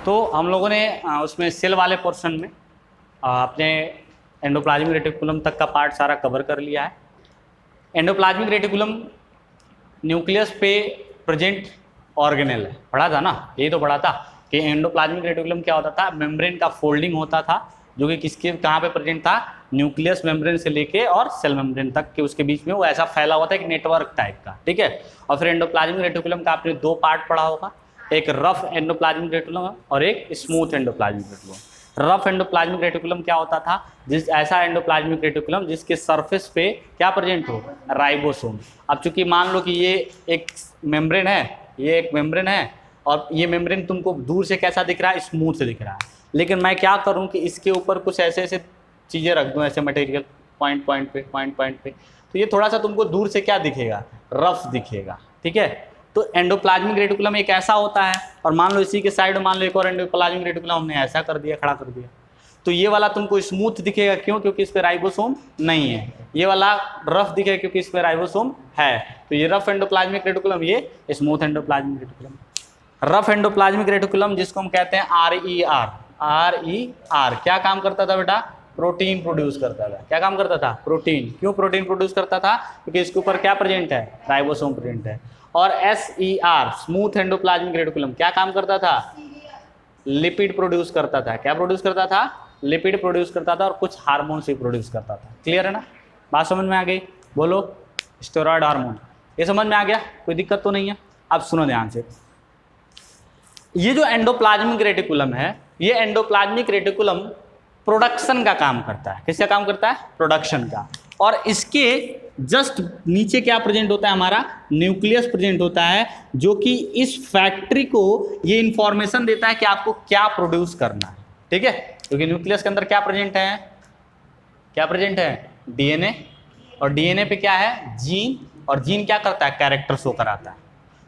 तो हम लोगों ने उसमें सेल वाले पोर्शन में अपने एंडोप्लाज्मिक रेटिकुलम तक का पार्ट सारा कवर कर लिया है। एंडोप्लाज्मिक रेटिकुलम न्यूक्लियस पे प्रेजेंट ऑर्गेनेल है, पढ़ा था ना, यही तो पढ़ा था कि एंडोप्लाज्मिक रेटिकुलम क्या होता था, मेम्ब्रेन का फोल्डिंग होता था जो कि किसके कहाँ पे प्रेजेंट था, न्यूक्लियस मेम्ब्रेन से लेके और सेल मेम्ब्रेन तक के उसके बीच में वो ऐसा फैला हुआ था एक नेटवर्क टाइप का, ठीक है। और फिर एंडोप्लाज्मिक रेटिकुलम का आपने दो पार्ट पढ़ा होगा, एक रफ एंडोप्लाज्मिक रेटिकुलम और एक smooth endoplasmic reticulum. Rough endoplasmic reticulum क्या होता था, ऐसा एंडोप्लाज्मिक रेटिकुलम जिसके सरफेस पे क्या प्रेजेंट हो, राइबोसोम। अब चूंकि मान लो कि ये एक मेम्ब्रेन है, ये एक मेम्ब्रेन है और ये मेम्ब्रेन तुमको दूर से कैसा दिख रहा है, स्मूथ से दिख रहा है, लेकिन मैं क्या करूं कि इसके ऊपर कुछ ऐसे ऐसे चीज़ें रख दूं, ऐसे मटेरियल पॉइंट पॉइंट पे, तो ये थोड़ा सा तुमको दूर से क्या दिखेगा, रफ दिखेगा, ठीक है। तो एंडोप्लाज्मिक रेटिकुलम एक ऐसा होता है, और मान लो इसी के साइड मान लो एक और एंडोप्लाज्मिक रेटिकुलम हमने ऐसा कर दिया, खड़ा कर दिया, तो ये वाला तुमको स्मूथ दिखेगा, क्यों, क्योंकि इस पर राइबोसोम नहीं है। ये वाला रफ दिखेगा क्योंकि इस पर राइबोसोम है। तो ये रफ एंडोप्लाज्मिक रेटिकुलम, ये smooth endoplasmic reticulum. Rough endoplasmic reticulum जिसको हम कहते हैं RER क्या काम करता था बेटा, प्रोटीन प्रोड्यूस करता था। क्या काम करता था, प्रोटीन। क्यों प्रोटीन प्रोड्यूस करता था, क्योंकि इसके ऊपर क्या प्रेजेंट है, राइबोसोम प्रेजेंट है। और SER स्मूथ एंडोप्लाज्मिक रेटिकुलम क्या काम करता था, लिपिड प्रोड्यूस करता था। क्या प्रोड्यूस करता था, लिपिड प्रोड्यूस करता था और कुछ हार्मोन्स भी प्रोड्यूस करता था। क्लियर है ना, बात समझ में आ गई, बोलो, स्टेरॉयड हार्मोन, ये समझ में आ गया, कोई दिक्कत तो नहीं है। अब सुनो ध्यान से, ये जो एंडोप्लाज्मिक रेटिकुलम है, ये एंडोप्लाज्मिक रेटिकुलम प्रोडक्शन का काम करता है। किसका काम करता है, प्रोडक्शन का। और इसके जस्ट नीचे क्या प्रेजेंट होता है, हमारा न्यूक्लियस प्रेजेंट होता है, जो कि इस फैक्ट्री को ये इंफॉर्मेशन देता है कि आपको क्या प्रोड्यूस करना है, ठीक है। क्योंकि न्यूक्लियस के अंदर क्या प्रेजेंट है, क्या प्रेजेंट है, DNA, और DNA पे क्या है, जीन, और जीन क्या करता है, कैरेक्टर शो कराता है।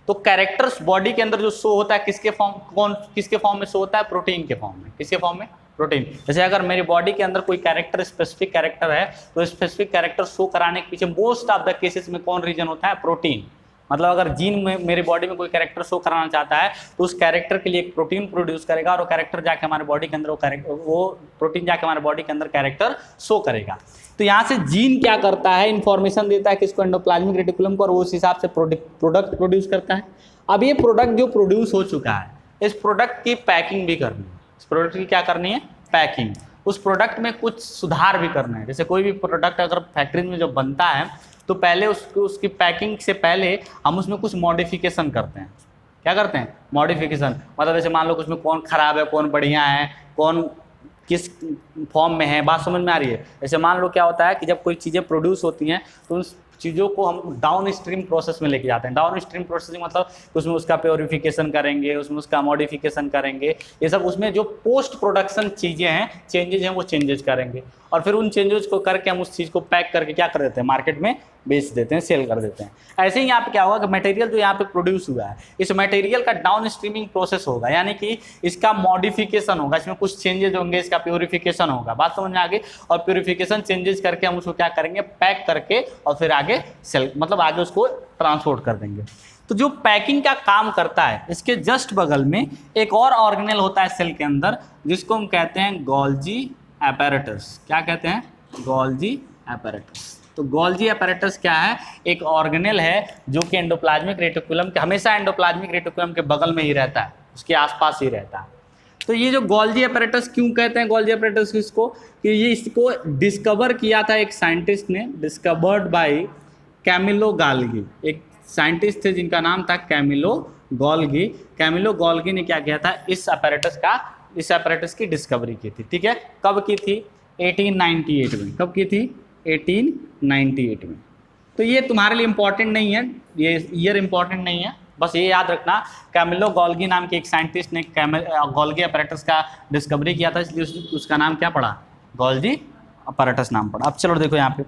तो कैरेक्टर्स बॉडी के अंदर जो शो होता है किसके फॉर्म, किसके फॉर्म में शो होता है, प्रोटीन के फॉर्म में। किसके फॉर्म में, प्रोटीन। जैसे अगर मेरी बॉडी के अंदर कोई कैरेक्टर, स्पेसिफिक कैरेक्टर है, तो स्पेसिफिक कैरेक्टर शो कराने के पीछे मोस्ट ऑफ द केसेस में कौन रीजन होता है, प्रोटीन। मतलब अगर जीन में मेरी बॉडी में कोई कैरेक्टर शो कराना चाहता है तो उस कैरेक्टर के लिए एक प्रोटीन प्रोड्यूस करेगा, और वो कैरेक्टर जाके हमारे बॉडी के अंदर वो प्रोटीन जाके हमारे बॉडी के अंदर कैरेक्टर शो करेगा। तो यहाँ से जीन क्या करता है, इंफॉर्मेशन देता है किसको, एंडोप्लाज्मिक रेटिकुलम को, और वो उस हिसाब से प्रोडक्ट प्रोड्यूस करता है। अब ये प्रोडक्ट जो प्रोड्यूस हो चुका है, इस प्रोडक्ट की पैकिंग भी करनी है। इस प्रोडक्ट की क्या करनी है, पैकिंग। उस प्रोडक्ट में कुछ सुधार भी करना है। जैसे कोई भी प्रोडक्ट अगर फैक्ट्री में जब बनता है तो पहले उसकी पैकिंग से पहले हम उसमें कुछ मॉडिफिकेशन करते हैं। क्या करते हैं, मॉडिफिकेशन। मतलब जैसे मान लो कुछ में कौन खराब है, कौन बढ़िया है, कौन किस फॉर्म में है, बात समझ में आ रही है। जैसे मान लो क्या होता है कि जब कोई चीज़ें प्रोड्यूस होती हैं तो उन चीज़ों को हम डाउन स्ट्रीम प्रोसेस में लेके जाते हैं। डाउन स्ट्रीम प्रोसेसिंग मतलब उसमें उसका प्योरिफिकेशन करेंगे, उसमें उसका मॉडिफिकेशन करेंगे, ये सब उसमें जो पोस्ट प्रोडक्शन चीज़ें हैं, चेंजेज हैं, वो चेंजेज करेंगे, और फिर उन चेंजेस को करके हम उस चीज़ को पैक करके क्या कर देते हैं, मार्केट में बेच देते हैं, सेल कर देते हैं। ऐसे ही यहाँ पे क्या होगा कि मटेरियल जो यहाँ पे प्रोड्यूस हुआ है, इस मटेरियल का डाउन स्ट्रीमिंग प्रोसेस होगा, यानी कि इसका मॉडिफिकेशन होगा, इसमें कुछ चेंजेज होंगे, इसका प्योरिफिकेशन होगा। बात समझ में आ गई। और प्योरिफिकेशन चेंजेस करके हम उसको क्या करेंगे, पैक करके और फिर आगे सेल, मतलब आगे उसको ट्रांसपोर्ट कर देंगे। तो जो पैकिंग का काम करता है, इसके जस्ट बगल में एक और ऑर्गेनेल होता है सेल के अंदर, जिसको हम कहते हैं गोल्जी एपैरेटस। क्या कहते हैं, गोल्जी एपैरेटस। तो गोल्जी एपैरेटस क्या है, एक ऑर्गेनेल है जो कि एंडोप्लाज्मिक रेटिकुलम के, हमेशा एंडोप्लाज्मिक रेटिकुलम के बगल में ही रहता है, उसके आसपास ही रहता है। तो ये जो गोल्जी एपैरेटस क्यों कहते हैं, गोल्जी एपैरेटस इसको, कि ये इसको डिस्कवर किया था एक साइंटिस्ट ने, डिस्कवर्ड बाय कैमिलो गाल्गी। एक साइंटिस्ट थे जिनका नाम था कैमिलो गोल्गी। कैमिलो गोल्गी ने क्या किया था, इस एपैरेटस की डिस्कवरी की थी, ठीक है। कब की थी, 1898 में। कब की थी, 1898 में। तो ये तुम्हारे लिए इंपॉर्टेंट नहीं है, ये ईयर इंपॉर्टेंट नहीं है, बस ये याद रखना कैमिलो गोल्गी नाम के एक साइंटिस्ट ने गोल्गी एपैरेटस का डिस्कवरी किया था, इसलिए उसका नाम क्या पड़ा, गोल्जी एपैरेटस नाम पड़ा। अब चलो देखो यहाँ पे,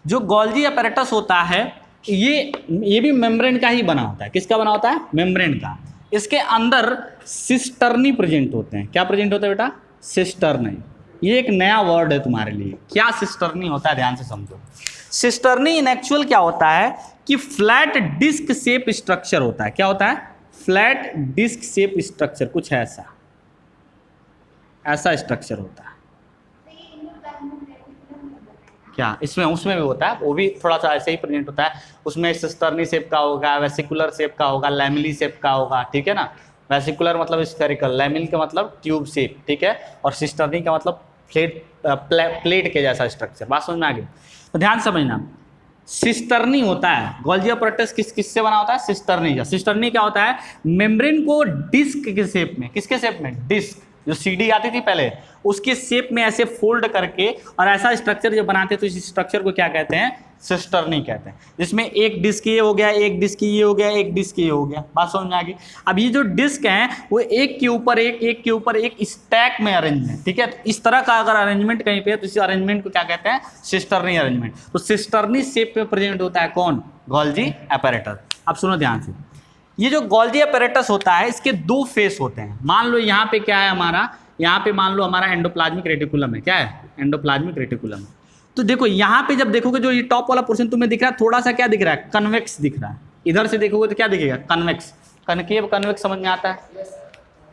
जो गोल्जी एपैरेटस होता है ये भी मेम्ब्रेन का ही बना होता है। किसका बना होता है, मेम्ब्रेन का। इसके अंदर सिस्टर्नी प्रेजेंट होते हैं। क्या प्रेजेंट होता है बेटा, सिस्टर्नी। ये एक नया वर्ड है तुम्हारे लिए। क्या सिस्टर्नी होता है, ध्यान से समझो। सिस्टर्नी इन एक्चुअल क्या होता है कि फ्लैट डिस्क शेप स्ट्रक्चर होता है। क्या होता है, फ्लैट डिस्क शेप स्ट्रक्चर, कुछ ऐसा स्ट्रक्चर होता है क्या इसमें, उसमें भी होता है, वो भी थोड़ा सा ऐसे ही प्रेजेंट होता है। उसमें सिस्टर्नी शेप का होगा, वेसिकुलर शेप का होगा, लैमिली शेप का होगा, ठीक है ना। वेसिकुलर मतलब स्फेरिकल, लैमिल का मतलब ट्यूब शेप, ठीक है, और सिस्टर्नी का मतलब प्लेट के जैसा स्ट्रक्चर। बात समझ में आ गई? तो ध्यान समझना, सिस्टर्नी होता है, गोल्जी अपैरेटस किससे बना होता है? सिस्टर्नी का। सिस्टर्नी क्या होता है? मेम्ब्रेन को डिस्क के शेप में, किसके शेप में? डिस्क, जो सीडी आती थी पहले उसके शेप में ऐसे फोल्ड करके और ऐसा स्ट्रक्चर जो बनाते हैं, तो इस स्ट्रक्चर को क्या कहते हैं? सिस्टर्नी कहते हैं। जिसमें एक डिस्क ये हो गया, एक डिस्क ये हो गया, एक डिस्क ये हो गया। बात समझ में आ गई? अब ये जो डिस्क हैं वो एक के ऊपर एक स्टैक में अरेंज है, ठीक है। तो इस तरह का अगर अरेंजमेंट कहीं पे है तो इस अरेंजमेंट को क्या कहते हैं? Cisternae arrangement. तो सिस्टर्नी शेप में प्रेजेंट होता है कौन? Golgi apparatus. अब सुनो ध्यान से, ये जो गोल्जी अपैरेटस होता है इसके दो फेस होते हैं। मान लो यहाँ पे क्या है हमारा, यहाँ पे मान लो हमारा एंडोप्लाज्मिक रेटिकुलम है। क्या है? Endoplasmic reticulum. तो देखो यहाँ पे जब देखोगे जो ये टॉप वाला पोर्शन तुम्हें दिख रहा है, थोड़ा सा क्या दिख रहा है? कन्वेक्स दिख रहा है। इधर से देखोगे तो क्या दिखेगा? कन्वेक्स। कनकेव कन्वेक्स समझ में आता है?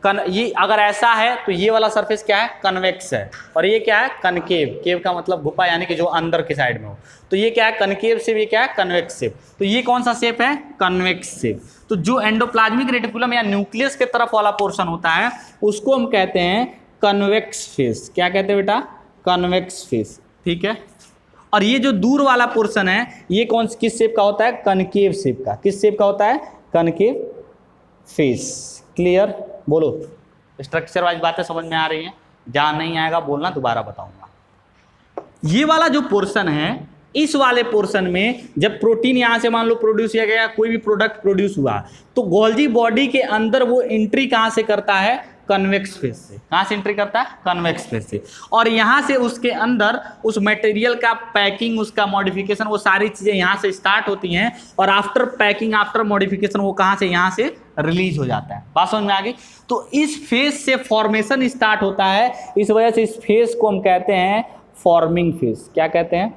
ये अगर ऐसा है तो ये वाला सरफेस क्या है? कन्वेक्स है। और ये क्या है? कनकेव। केव का मतलब गुफा, यानी कि जो अंदर के साइड में हो। तो ये क्या है? कनकेव शेप, ये क्या है? Convex shape. तो ये कौन सा शेप है? Convex shape. तो जो एंडोप्लाज्मिक रेटिकुलम या न्यूक्लियस के तरफ वाला पोर्शन होता है उसको हम कहते हैं कन्वेक्स फेस। क्या कहते हैं बेटा? कन्वेक्स फेस, ठीक है। और ये जो दूर वाला पोर्शन है ये किस शेप का होता है? कनकेव शेप का। किस शेप का होता है? Concave face. क्लियर? बोलो, स्ट्रक्चर वाइज बातें समझ में आ रही हैं? जहाँ नहीं आएगा बोलना, दोबारा बताऊंगा। ये वाला जो पोर्शन है, इस वाले पोर्शन में जब प्रोटीन यहाँ से मान लो प्रोड्यूस किया गया, कोई भी प्रोडक्ट प्रोड्यूस हुआ, तो गोल्जी बॉडी के अंदर वो एंट्री कहाँ से करता है? कन्वेक्स फेस से। कहाँ से एंट्री करता है? कन्वेक्स फेस से। और यहाँ से उसके अंदर उस मटेरियल का पैकिंग, उसका मॉडिफिकेशन, वो सारी चीज़ें यहाँ से स्टार्ट होती हैं। और आफ्टर पैकिंग, आफ्टर मॉडिफिकेशन वो कहाँ से? यहाँ से रिलीज हो जाता है। बात समझ में आ गई? तो इस फेस से फॉर्मेशन स्टार्ट होता है। इस वजह से इस फेस को हम कहते हैं फॉर्मिंग फेस। क्या कहते हैं?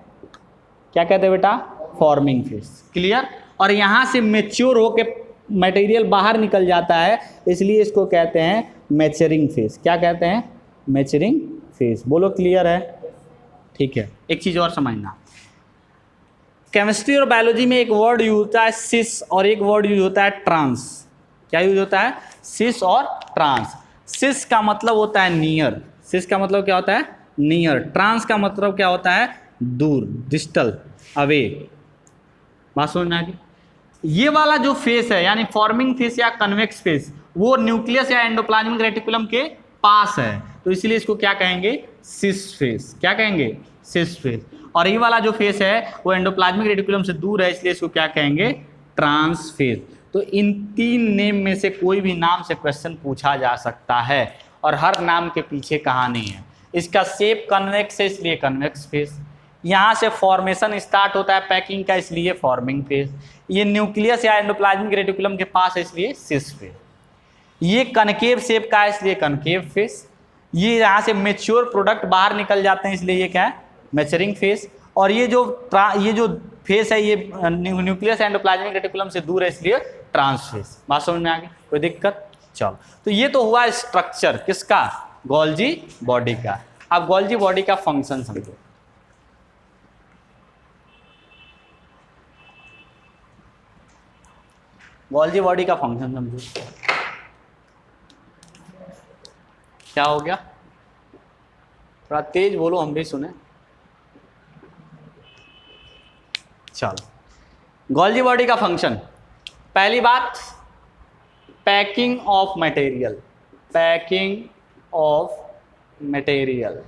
क्या कहते हैं बेटा? Forming face. क्लियर? और यहाँ से मेच्योर होके मटेरियल बाहर निकल जाता है, इसलिए इसको कहते हैं मैचरिंग फेस। क्या कहते हैं? मैचरिंग फेस। बोलो, क्लियर है? ठीक है। एक चीज़ और समझना, केमिस्ट्री और बायोलॉजी में एक वर्ड यूज होता है सिस, और एक वर्ड यूज होता है ट्रांस। क्या यूज होता है? सिस और ट्रांस। सिस का मतलब होता है नियर। सिस का मतलब क्या होता है? नियर। ट्रांस का मतलब क्या होता है? दूर, डिस्टल, अवे। बात समझ में आ गई? ये वाला जो फेस है यानी फॉर्मिंग फेस या कन्वेक्स फेस, वो न्यूक्लियस या एंडोप्लाज्मिक रेटिकुलम के पास है, तो इसलिए इसको क्या कहेंगे? Cis face. क्या कहेंगे? Cis face. और ये वाला जो फेस है वो एंडोप्लाज्मिक रेटिकुलम से दूर है, इसलिए इसको क्या कहेंगे? Trans face. तो इन तीन नेम में से कोई भी नाम से क्वेश्चन पूछा जा सकता है, और हर नाम के पीछे कहानी है। इसका शेप कन्वेक्स है, इसलिए कन्वेक्स फेस। यहाँ से फॉर्मेशन स्टार्ट होता है पैकिंग का, इसलिए फॉर्मिंग फेस। ये न्यूक्लियस या एंडोप्लाज्मिक रेटिकुलम के पास है, इसलिए सिस फेस। ये कनकेव शेप का है, इसलिए कनकेव फेस। ये यहाँ से मेच्योर प्रोडक्ट बाहर निकल जाते हैं, इसलिए ये क्या है? मैचरिंग फेस। और ये जो फेस है ये न्यूक्लियस एंडोप्लाज्मिक रेटिकुलम से दूर है, इसलिए ट्रांस फेस। बात समझ में आ गई? कोई दिक्कत? चलो, तो ये तो हुआ स्ट्रक्चर किसका? गोल्जी बॉडी का। अब गोल्जी बॉडी का फंक्शन समझो। गोल्जी बॉडी का फंक्शन समझो। क्या हो गया? थोड़ा तेज बोलो, हम भी सुने। चलो, गोल्जी बॉडी का फंक्शन, पहली बात packing of material. Packing of material.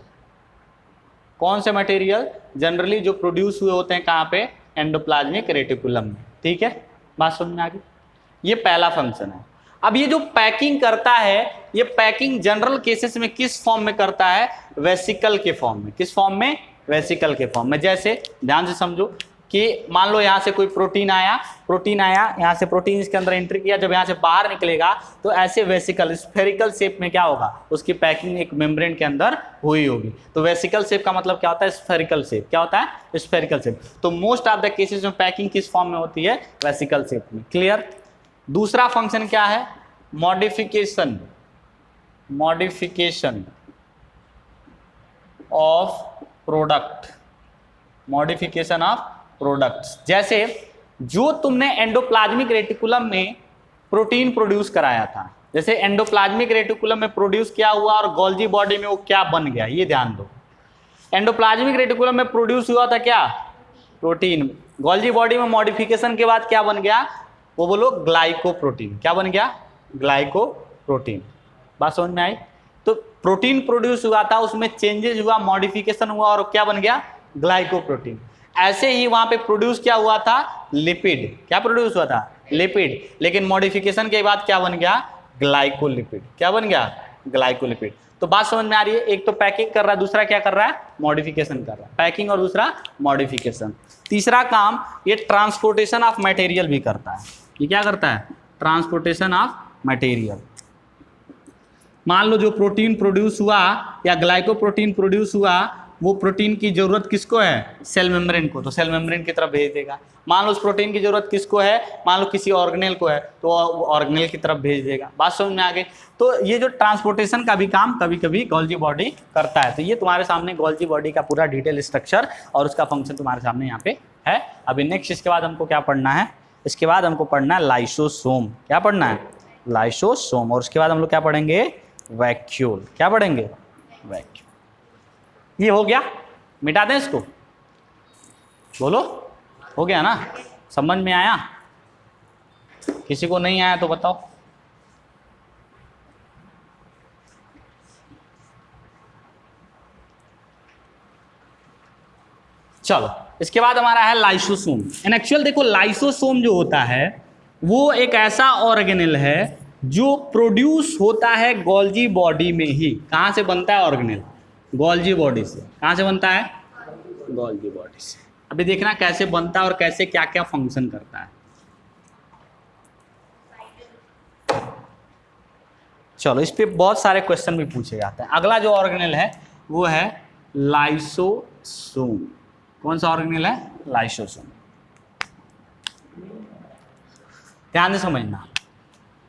कौन से मटेरियल? जनरली जो प्रोड्यूस हुए होते हैं कहाँ पे? एंडोप्लाज्मिक रेटिकुलम में। ठीक है, बात समझ में आ गई? ये पहला फंक्शन है। अब ये जो पैकिंग करता है, ये पैकिंग जनरल केसेस में किस फॉर्म में करता है? वेसिकल के फॉर्म में। किस फॉर्म में? वेसिकल के फॉर्म में। जैसे ध्यान से समझो कि मान लो यहाँ से कोई प्रोटीन आया, यहाँ से प्रोटीन इसके अंदर एंट्री किया, जब यहाँ से बाहर निकलेगा तो ऐसे वेसिकल स्फेरिकल शेप में क्या होगा? उसकी पैकिंग एक मेम्ब्रेन के अंदर हुई होगी। तो वेसिकल शेप का मतलब क्या होता है? Spherical shape. क्या होता है? Spherical shape. तो मोस्ट ऑफ द केसेस में पैकिंग किस फॉर्म में होती है? वेसिकल शेप में। क्लियर? दूसरा फंक्शन क्या है? Modification of product, modification of products. जैसे जो तुमने एंडोप्लाज्मिक रेटिकुलम में प्रोटीन प्रोड्यूस कराया था, जैसे एंडोप्लाज्मिक रेटिकुलम में प्रोड्यूस किया हुआ और गोल्जी बॉडी में वो क्या बन गया, ये ध्यान दो। एंडोप्लाज्मिक रेटिकुलम में प्रोड्यूस हुआ था क्या? प्रोटीन। गोल्जी बॉडी में मॉडिफिकेशन के बाद क्या बन गया? वो बोलो ग्लाइकोप्रोटीन। क्या बन गया? ग्लाइकोप्रोटीन। बात समझ में आई? तो प्रोटीन प्रोड्यूस हुआ था, उसमें चेंजेस हुआ, मॉडिफिकेशन हुआ और क्या बन गया? ग्लाइकोप्रोटीन। ऐसे ही वहां पे प्रोड्यूस क्या हुआ था? लिपिड। क्या प्रोड्यूस हुआ था? लिपिड। लेकिन मॉडिफिकेशन के बाद क्या बन गया? ग्लाइकोलिपिड। क्या बन गया? ग्लाइकोलिपिड। तो बात समझ में आ रही है? एक तो पैकिंग कर रहा है, दूसरा क्या कर रहा है? मॉडिफिकेशन कर रहा है। पैकिंग और दूसरा मॉडिफिकेशन। तीसरा काम ये ट्रांसपोर्टेशन ऑफ मटेरियल भी करता है। ये क्या करता है? Transportation of material. मान लो जो प्रोटीन प्रोड्यूस हुआ या ग्लाइकोप्रोटीन प्रोड्यूस हुआ, वो प्रोटीन की जरूरत किसको है? सेल मेम्ब्रेन को, तो सेल मेम्ब्रेन की तरफ भेज देगा। मान लो उस प्रोटीन की जरूरत किसको है? मान लो किसी ऑर्गेनेल को है, तो ऑर्गेनेल की तरफ भेज देगा। बात समझ में आ गई? तो ये जो ट्रांसपोर्टेशन का भी काम कभी कभी गोल्जी बॉडी करता है। तो ये तुम्हारे सामने गोल्जी बॉडी का पूरा डिटेल स्ट्रक्चर और उसका फंक्शन तुम्हारे सामने यहाँ पे है। अभी नेक्स्ट इसके बाद हमको क्या पढ़ना है? इसके बाद हमको पढ़ना है लाइसोसोम। क्या पढ़ना है? लाइसोसोम। और उसके बाद हम लोग क्या पढ़ेंगे? वैक्यूल। क्या पढ़ेंगे? वैक्यूल। ये हो गया, मिटा दें इसको? बोलो, हो गया ना? समझ में आया? किसी को नहीं आया तो बताओ। चलो, इसके बाद हमारा है लाइसोसोम। इन एक्चुअल देखो, लाइसोसोम जो होता है वो एक ऐसा ऑर्गेनेल है जो प्रोड्यूस होता है गोल्जी बॉडी में ही। कहाँ से बनता है ऑर्गेनेल? गोल्जी बॉडी से। कहाँ से बनता है? गोल्जी बॉडी से। अभी देखना कैसे बनता है और कैसे क्या क्या फंक्शन करता है। चलो, इस पे बहुत सारे क्वेश्चन भी पूछे जाते हैं। अगला जो ऑर्गेनेल है वो है लाइसोसोम। कौन सा ऑर्गेनेल है? लाइसोसोम। ध्यान से समझना,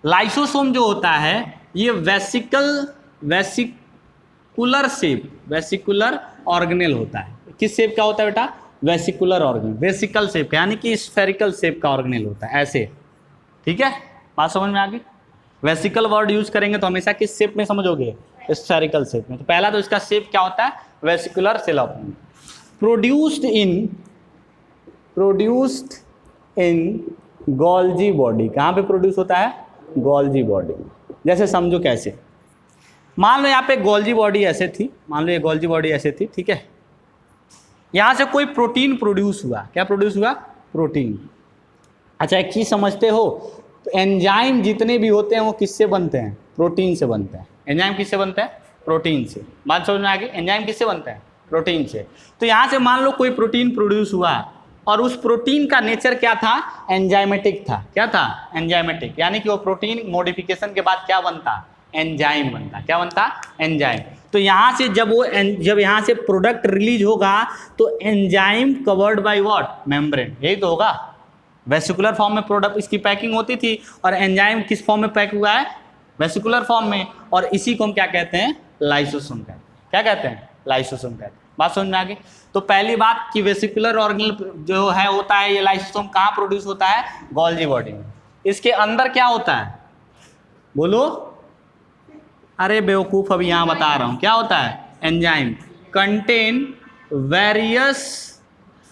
लाइसोसोम जो होता है ये वेसिकुलर ऑर्गेनेल होता है। किस शेप का होता है बेटा? Vesicular organelle. वेसिकल शेप यानी कि स्फेरिकल शेप का ऑर्गेनेल होता है, ऐसे। ठीक है, बात समझ में आ गई? वेसिकल वर्ड यूज करेंगे तो हमेशा किस शेप में समझोगे? स्फेरिकल शेप में। तो पहला तो इसका शेप क्या होता है? Vesicular cell organelle. Produced in Golgi body. कहाँ पे प्रोड्यूस होता है? Golgi body. जैसे समझो कैसे, मान लो यहाँ पे गोल्जी बॉडी ऐसे थी, मान लो ये गोल्जी बॉडी ऐसे थी, ठीक है। यहाँ से कोई प्रोटीन प्रोड्यूस हुआ। क्या प्रोड्यूस हुआ? प्रोटीन। अच्छा, एक चीज समझते हो, तो एंजाइम जितने भी होते हैं वो किससे बनते हैं? प्रोटीन से बनते हैं। एंजाइम किससे बनते हैं? प्रोटीन से। बात समझ में आ गई? एंजाइम किससे बनते हैं? प्रोटीन से। तो यहाँ से मान लो कोई प्रोटीन प्रोड्यूस हुआ और उस प्रोटीन का नेचर क्या था? एंजाइमेटिक था। क्या था? एंजाइमेटिक। यानी कि वो प्रोटीन मॉडिफिकेशन के बाद क्या बनता? एंजाइम बनता। क्या बनता? एंजाइम। तो यहाँ से जब यहाँ से प्रोडक्ट रिलीज होगा तो enzyme covered by what? Membrane. यही तो होगा। वेसिकुलर फॉर्म में प्रोडक्ट इसकी पैकिंग होती थी और एंजाइम किस फॉर्म में पैक हुआ है? वेसिकुलर फॉर्म में। और इसी को हम क्या कहते हैं? लाइसोसोम कहते हैं। क्या कहते हैं? लाइसोसोम कहते हैं। बात समझ में आ गई? तो पहली बात कि वेसिकुलर ऑर्गेनेल जो है होता है, ये लाइसोसोम कहाँ प्रोड्यूस होता है? गोल्जी बॉडी में। इसके अंदर क्या होता है? बोलो। अरे बेवकूफ, अभी यहाँ बता रहा हूँ क्या होता है? Enzyme contain various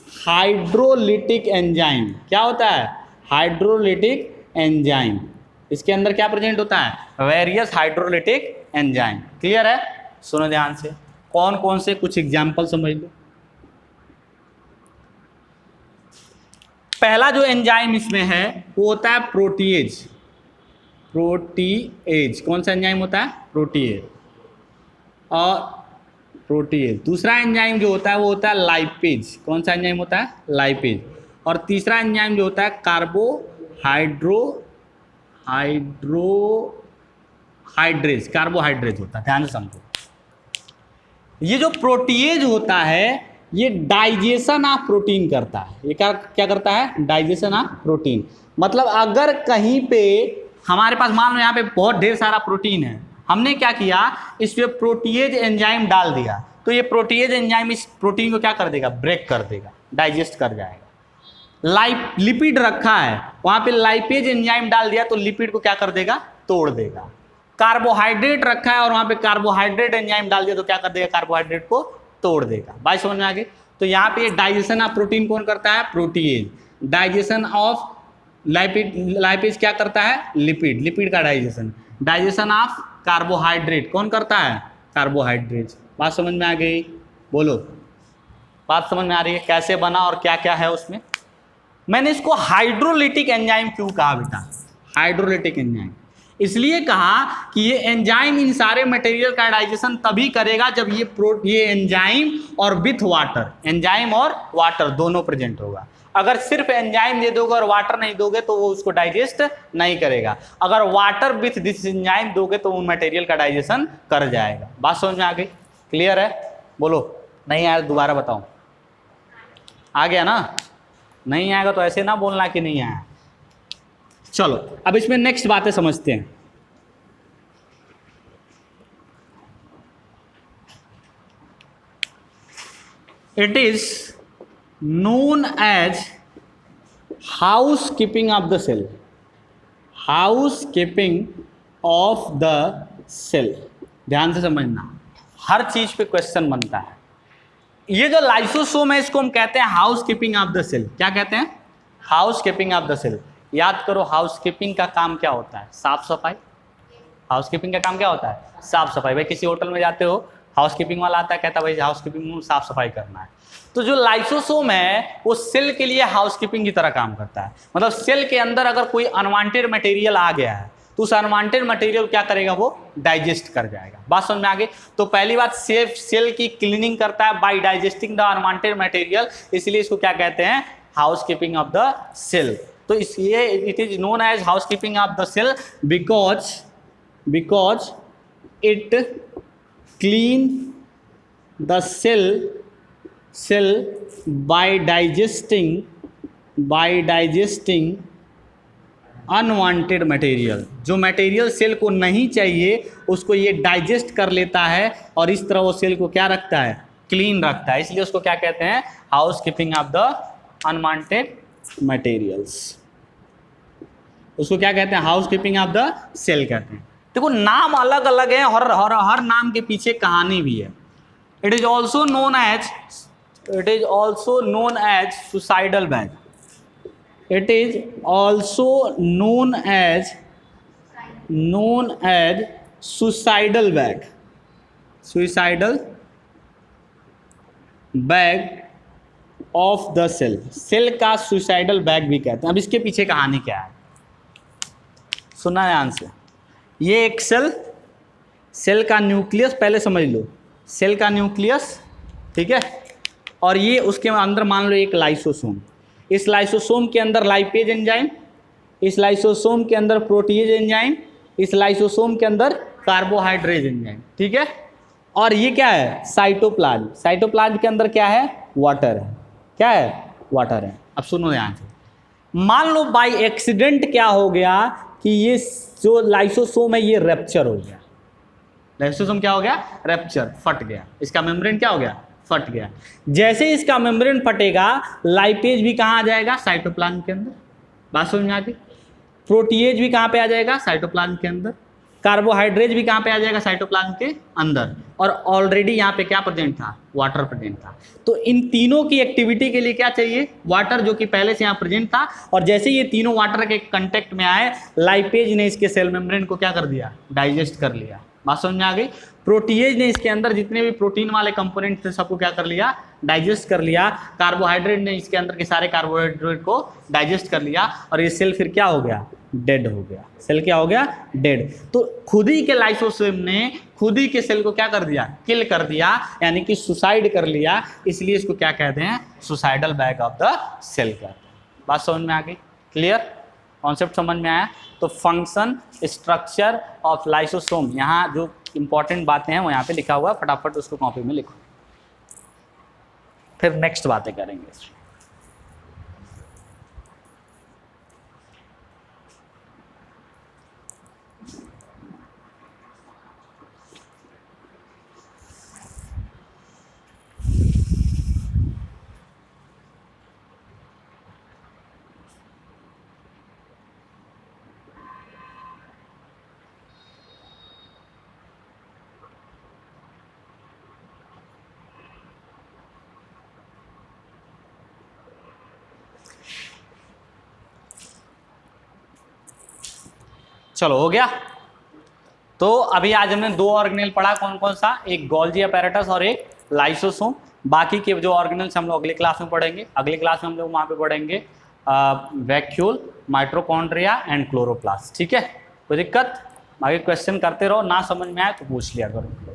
hydrolytic enzyme. क्या होता है? Hydrolytic enzyme. इसके अंदर क्या प्रेजेंट होता है? Various hydrolytic enzyme. क्लियर है? सुनो ध्यान से, कौन कौन से कुछ एग्जाम्पल समझ लो। पहला जो एंजाइम इसमें है वो होता है प्रोटीएज। प्रोटीएज कौन सा एंजाइम होता है? प्रोटीएज। और प्रोटीएज। दूसरा एंजाइम जो होता है वो होता है लाइपेज। कौन सा एंजाइम होता है? लाइपेज। और तीसरा एंजाइम जो होता है कार्बोहाइड्रेज होता है। ध्यान से समझो, ये जो प्रोटीएज होता है ये डाइजेशन ऑफ प्रोटीन करता है। ये क्या क्या करता है? Digestion of protein. मतलब अगर कहीं पे हमारे पास मान लो यहाँ पे बहुत ढेर सारा प्रोटीन है, हमने क्या किया, इस पे प्रोटीएज एंजाइम डाल दिया, तो ये प्रोटीएज एंजाइम इस प्रोटीन को क्या कर देगा? ब्रेक कर देगा, डाइजेस्ट कर जाएगा। लिपिड रखा है, वहां पे लाइपेज एंजाइम डाल दिया तो लिपिड को क्या कर देगा? तोड़ देगा। कार्बोहाइड्रेट रखा है और वहां पे कार्बोहाइड्रेट एंजाइम डाल दिया तो क्या कर देगा? कार्बोहाइड्रेट को तोड़ देगा। बात समझ में आ गई? तो यहाँ पे डाइजेशन ऑफ प्रोटीन कौन करता है? प्रोटीएज। डाइजेशन ऑफ लाइपेज क्या करता है? लिपिड। लिपिड का डाइजेशन। डाइजेशन ऑफ कार्बोहाइड्रेट कौन करता है? कार्बोहाइड्रेट। बात समझ में आ गई? बोलो, बात समझ में आ रही है? कैसे बना और क्या क्या है उसमें? मैंने इसको हाइड्रोलिटिक एंजाइम क्यों कहा बेटा? हाइड्रोलिटिक एंजाइम इसलिए कहा कि ये एंजाइम इन सारे मटेरियल का डाइजेशन तभी करेगा जब ये एंजाइम और विथ वाटर, एंजाइम और वाटर दोनों प्रेजेंट होगा। अगर सिर्फ एंजाइम दे दोगे और वाटर नहीं दोगे तो वो उसको डाइजेस्ट नहीं करेगा। अगर वाटर विथ दिस एंजाइम दोगे तो वो मटेरियल का डाइजेशन कर जाएगा। बात समझ में आ गई? क्लियर है? बोलो, नहीं आया दोबारा बताओ। आ गया ना? नहीं आएगा तो ऐसे ना बोलना कि नहीं आया। चलो अब इसमें नेक्स्ट बातें समझते हैं। It is known as housekeeping of the cell. Housekeeping of the cell, ध्यान से समझना, हर चीज पे क्वेश्चन बनता है। ये जो लाइसोसोम है इसको हम कहते हैं housekeeping of the cell. क्या कहते हैं? Housekeeping of the cell. याद करो, हाउस कीपिंग का काम क्या होता है? साफ सफाई। हाउस कीपिंग का काम क्या होता है? साफ सफाई। भाई किसी होटल में जाते हो, हाउस कीपिंग वाला आता है, कहता है भाई हाउस कीपिंग में साफ सफाई करना है। तो जो लाइसोसोम है वो सेल के लिए हाउस कीपिंग की तरह काम करता है। मतलब सेल के अंदर अगर कोई अनवांटेड मटेरियल आ गया है तो उस अनवांटेड मटेरियल क्या करेगा? वो डाइजेस्ट कर जाएगा। बात समझ में आ गई? तो पहली बात, सेल की क्लीनिंग करता है by digesting the unwanted material, इसलिए इसको क्या कहते हैं? Housekeeping of the cell. तो इसलिए it is known as housekeeping of the cell because it clean the cell by digesting unwanted material. जो मटेरियल सेल को नहीं चाहिए उसको ये डाइजेस्ट कर लेता है और इस तरह वो सेल को क्या रखता है? क्लीन रखता है। इसलिए उसको क्या कहते हैं? Housekeeping of the unwanted materials. उसको क्या कहते हैं? Housekeeping of the cell कहते हैं। देखो नाम अलग अलग है, हर नाम के पीछे कहानी भी है। It is also known as suicidal bag. It is also known as suicidal bag of the cell। Cell का सुसाइडल बैग भी कहते हैं। अब इसके पीछे कहानी क्या है सुनना ध्यान से। ये एक सेल का न्यूक्लियस पहले समझ लो, सेल का न्यूक्लियस, ठीक है, और ये उसके अंदर मान लो एक लाइसोसोम। इस लाइसोसोम के अंदर लाइपेज एंजाइम, इस लाइसोसोम के अंदर प्रोटीएज एंजाइम, इस लाइसोसोम के अंदर कार्बोहाइड्रेट एंजाइम, ठीक है। और ये क्या है? साइटोप्लाज्म। साइटोप्लाज्म के अंदर क्या है? वाटर है। क्या है? वाटर है। अब सुनो ध्यान से, मान लो बाय एक्सीडेंट क्या हो गया कि ये जो लाइसोसोम है ये रैप्चर हो गया। लाइसोसोम क्या हो गया? रैप्चर, फट गया। इसका मेम्ब्रेन क्या हो गया? फट गया। जैसे इसका मेम्ब्रेन फटेगा, लाइपेज भी कहाँ आ जाएगा? साइटोप्लाज्म के अंदर। बात समझ में आती? प्रोटीएज भी कहाँ पे आ जाएगा? साइटोप्लाज्म के अंदर। कार्बोहाइड्रेट भी कहाँ पे आ जाएगा? साइटोप्लाज्म के अंदर। और ऑलरेडी यहाँ पे क्या प्रेजेंट था? वाटर प्रेजेंट था। तो इन तीनों की एक्टिविटी के लिए क्या चाहिए? वाटर, जो कि पहले से यहाँ प्रेजेंट था। और जैसे ये तीनों वाटर के कांटेक्ट में आए, लाइपेज ने इसके सेल मेम्ब्रेन को क्या कर दिया? डाइजेस्ट कर लिया। बात समझ में आ गई? प्रोटीएज ने इसके अंदर जितने भी प्रोटीन वाले कंपोनेंट थे सबको क्या कर लिया? डाइजेस्ट कर लिया। कार्बोहाइड्रेट ने इसके अंदर के सारे कार्बोहाइड्रेट को डाइजेस्ट कर लिया और ये सेल फिर क्या हो गया? डेड हो गया। सेल क्या हो गया? डेड। तो खुद ही के लाइसोसोम ने खुद ही के सेल को क्या कर दिया? किल कर दिया, यानी कि सुसाइड कर लिया। इसलिए इसको क्या कहते हैं? Suicidal bag of the cell कहते हैं। बात समझ में आ गई? क्लियर? कॉन्सेप्ट समझ में आया? तो फंक्शन, स्ट्रक्चर ऑफ लाइसोसोम, यहाँ जो इंपॉर्टेंट बातें हैं वो यहाँ पे लिखा हुआ है, फटाफट उसको कॉपी में लिखो। फिर नेक्स्ट बातें करेंगे। चलो हो गया। तो अभी आज हमने 2 ऑर्गेनेल पढ़ा, कौन कौन सा, एक गोल्जी अपैरेटस और एक लाइसोसोम। बाकी के जो ऑर्गेनेल्स हम लोग अगले क्लास में पढ़ेंगे। अगले क्लास में हम लोग वहाँ पे पढ़ेंगे वैक्यूल, माइटोकॉन्ड्रिया एंड क्लोरोप्लास्ट। ठीक है, कोई दिक्कत? आगे क्वेश्चन करते रहो, ना समझ में आए तो पूछ लिया करो।